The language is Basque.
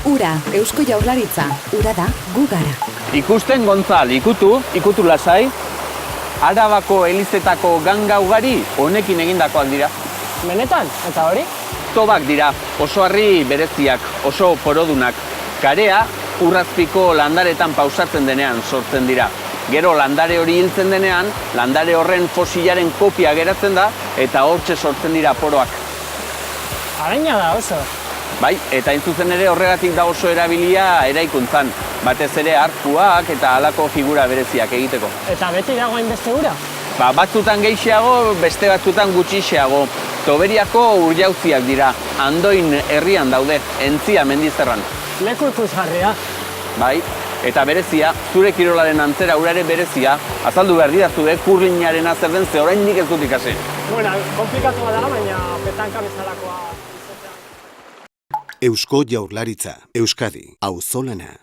Ura, Eusko Jaurlaritza, ura da gu gara. Ikusten Gontzal, ikutu lasai, Arabako elizetako ganga ugari honekin egindakoak dira. Benetan, eta hori? Tobak dira, oso harri bereziak, oso porodunak. Karea urrazpiko landaretan pausatzen denean sortzen dira. Gero landare hori hiltzen denean, landare horren fosilaren kopia geratzen da eta hortxe sortzen dira poroak. Araina da oso. Bai, eta zuzen ere horregatik da oso erabilia eraikuntzan. Batez ere arkuak eta halako figura bereziak egiteko. Eta beti dagoen beste ura? Batzutan gehiago, beste batzutan gutxixeago. Toberiako urjauziak dira, Andoin herrian daude, Entzia mendizerran. Leku ikusgarria. Bai, eta berezia, zure kirolaren antzera urare berezia, azaldu behar didazu, kurlinarena zer den, ze oraindik ez dut ikasi. Bueno, komplikatu da, baina petanka bezalakoa. Eusko Jaurlaritza, Euskadi, auzolana.